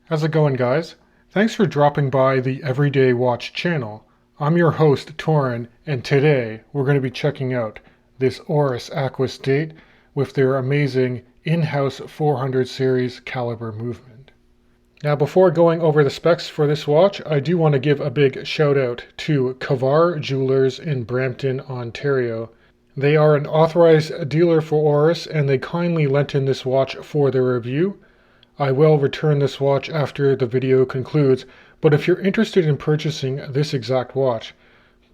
How's it going, guys? Thanks for dropping by the Everyday Watch channel. I'm your host, Torin, and today we're going to be checking out this ORIS Aquis date with their amazing in-house 400 series caliber movement. Now, before going over the specs for this watch, I do want to give a big shout out to Kavar Jewelers in Brampton, Ontario. They are an authorized dealer for ORIS, and they kindly lent in this watch for their review. I will return this watch after the video concludes, but if you're interested in purchasing this exact watch,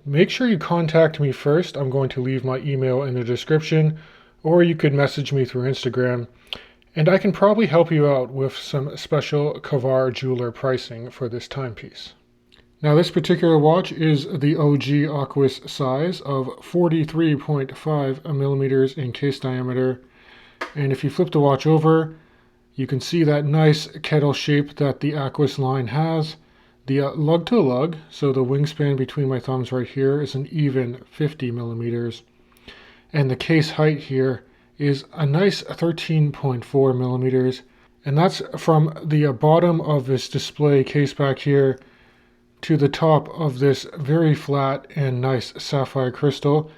make sure you contact me first. I'm going to leave my email in the description, or you could message me through Instagram, and I can probably help you out with some special Kavar jeweler pricing for this timepiece. Now, this particular watch is the OG Aquis size of 43.5 millimeters in case diameter, and if you flip the watch over, you can see that nice kettle shape that the Aquis line has. The lug to lug, so the wingspan between my thumbs right here, is an even 50 millimeters. And the case height here is a nice 13.4 millimeters. And that's from the bottom of this display case back here to the top of this very flat and nice sapphire crystal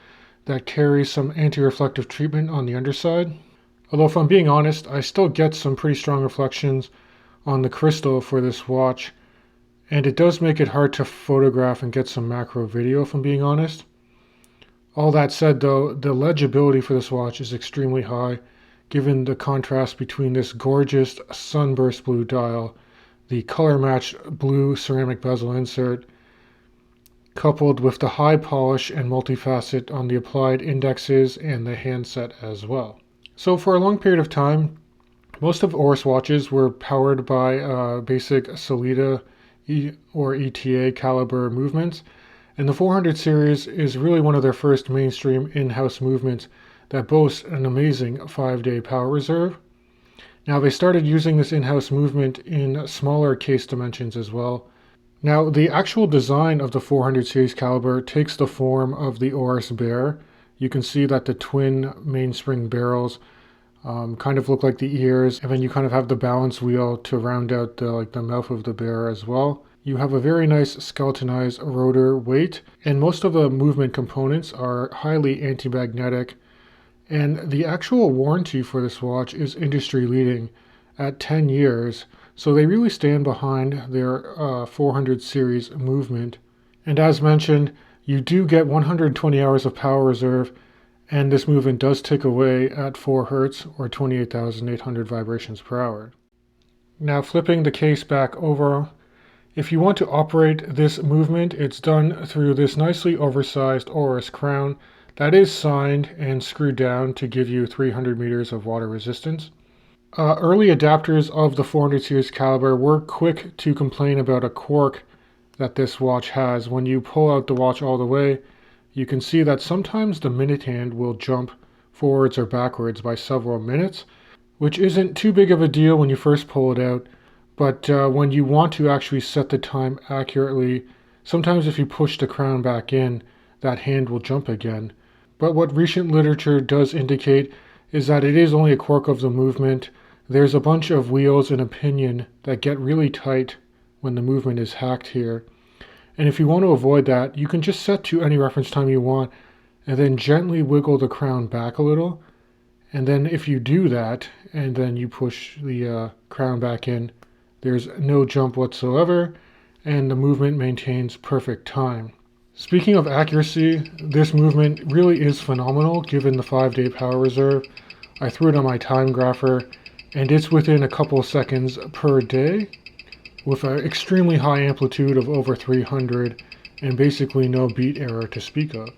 that carries some anti-reflective treatment on the underside. Although if I'm being honest, I still get some pretty strong reflections on the crystal for this watch, and it does make it hard to photograph and get some macro video if I'm being honest. All that said though, the legibility for this watch is extremely high, given the contrast between this gorgeous sunburst blue dial, the color-matched blue ceramic bezel insert, coupled with the high polish and multifacet on the applied indexes and the handset as well. So for a long period of time, most of ORIS watches were powered by basic Solida or ETA caliber movements, and the 400 series is really one of their first mainstream in-house movements that boasts an amazing 5-day power reserve. Now, they started using this in-house movement in smaller case dimensions as well. Now, the actual design of the 400 series caliber takes the form of the ORIS Bear. You can see that the twin mainspring barrels kind of look like the ears, and then you kind of have the balance wheel to round out the mouth of the bear as well. You have a very nice skeletonized rotor weight, and most of the movement components are highly anti-magnetic, and the actual warranty for this watch is industry leading at 10 years, so they really stand behind their 400 series movement. And as mentioned, you do get 120 hours of power reserve, and this movement does tick away at 4 Hz or 28,800 vibrations per hour. Now, flipping the case back over, if you want to operate this movement, it's done through this nicely oversized ORIS crown that is signed and screwed down to give you 300 meters of water resistance. Early adapters of the 400 series caliber were quick to complain about a quirk that this watch has. When you pull out the watch all the way, you can see that sometimes the minute hand will jump forwards or backwards by several minutes, which isn't too big of a deal when you first pull it out, but when you want to actually set the time accurately, sometimes if you push the crown back in, that hand will jump again. But what recent literature does indicate is that it is only a quirk of the movement. There's a bunch of wheels and a pinion that get really tight when the movement is hacked here. And if you want to avoid that, you can just set to any reference time you want and then gently wiggle the crown back a little. And then if you do that and then you push the crown back in, there's no jump whatsoever and the movement maintains perfect time. Speaking of accuracy, this movement really is phenomenal given the 5-day power reserve. I threw it on my time grapher and it's within a couple of seconds per day, with an extremely high amplitude of over 300 and basically no beat error to speak of.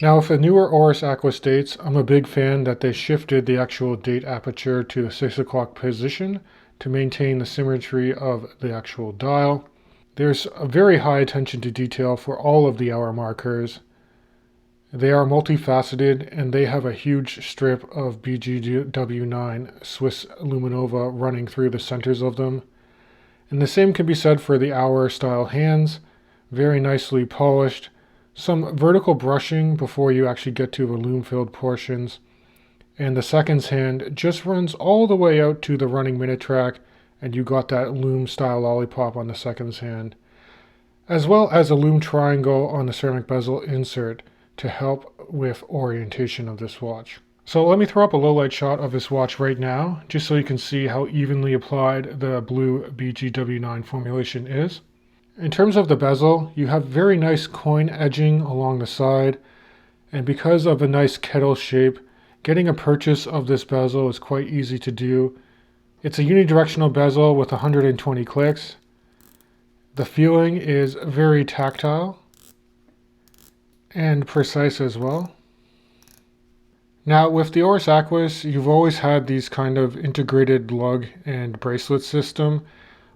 Now, with the newer ORIS Aquis dates, I'm a big fan that they shifted the actual date aperture to the 6 o'clock position to maintain the symmetry of the actual dial. There's a very high attention to detail for all of the hour markers. They are multifaceted and they have a huge strip of BGW9 Swiss Luminova running through the centers of them. And the same can be said for the hour style hands, very nicely polished, some vertical brushing before you actually get to the lume filled portions, and the seconds hand just runs all the way out to the running minute track and you got that loom style lollipop on the seconds hand, as well as a loom triangle on the ceramic bezel insert to help with orientation of this watch. So let me throw up a low light shot of this watch right now, just so you can see how evenly applied the blue BGW9 formulation is. In terms of the bezel, you have very nice coin edging along the side, and because of a nice kettle shape, getting a purchase of this bezel is quite easy to do. It's a unidirectional bezel with 120 clicks. The feeling is very tactile and precise as well. Now with the ORIS Aquis, you've always had these kind of integrated lug and bracelet system,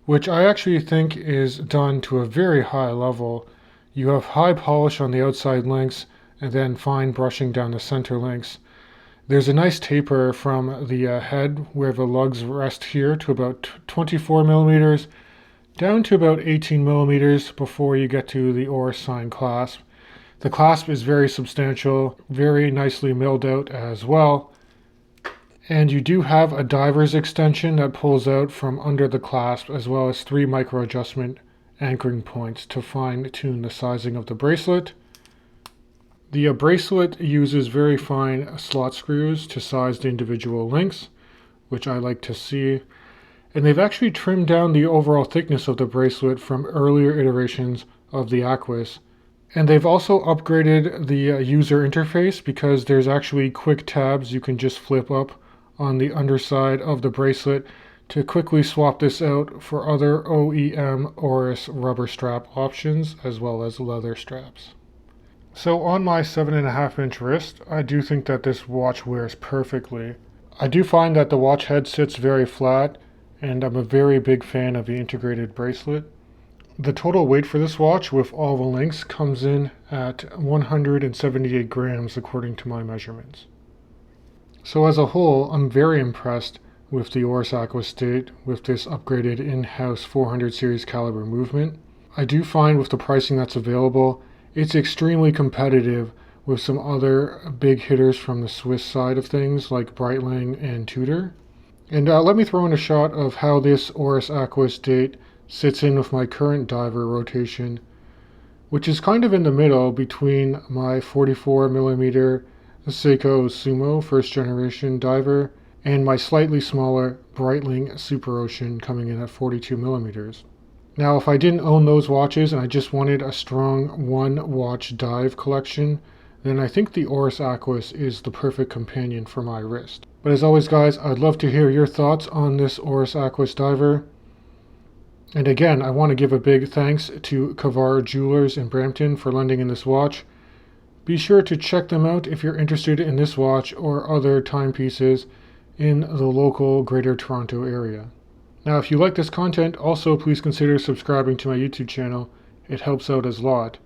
which I actually think is done to a very high level. You have high polish on the outside links and then fine brushing down the center links. There's a nice taper from the head where the lugs rest here to about 24 millimeters, down to about 18 millimeters before you get to the ORIS sign clasp. The clasp is very substantial, very nicely milled out as well. And you do have a diver's extension that pulls out from under the clasp, as well as 3 micro adjustment anchoring points to fine tune the sizing of the bracelet. The bracelet uses very fine slot screws to size the individual links, which I like to see. And they've actually trimmed down the overall thickness of the bracelet from earlier iterations of the Aquis. And they've also upgraded the user interface because there's actually quick tabs you can just flip up on the underside of the bracelet to quickly swap this out for other OEM ORIS rubber strap options as well as leather straps. So on my 7.5-inch wrist, I do think that this watch wears perfectly. I do find that the watch head sits very flat, and I'm a very big fan of the integrated bracelet. The total weight for this watch with all the links comes in at 178 grams according to my measurements. So as a whole, I'm very impressed with the ORIS Aquis Date with this upgraded in-house 400 series caliber movement. I do find with the pricing that's available, it's extremely competitive with some other big hitters from the Swiss side of things like Breitling and Tudor. And let me throw in a shot of how this ORIS Aquis Date sits in with my current diver rotation, which is kind of in the middle between my 44mm Seiko Sumo first generation diver and my slightly smaller Breitling Super Ocean coming in at 42mm. Now, if I didn't own those watches and I just wanted a strong one-watch dive collection, then I think the ORIS Aquis is the perfect companion for my wrist. But as always, guys, I'd love to hear your thoughts on this ORIS Aquis diver. And again, I want to give a big thanks to Kavar Jewelers in Brampton for lending in this watch. Be sure to check them out if you're interested in this watch or other timepieces in the local Greater Toronto area. Now, if you like this content, also please consider subscribing to my YouTube channel. It helps out a lot.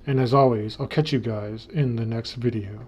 And as always, I'll catch you guys in the next video.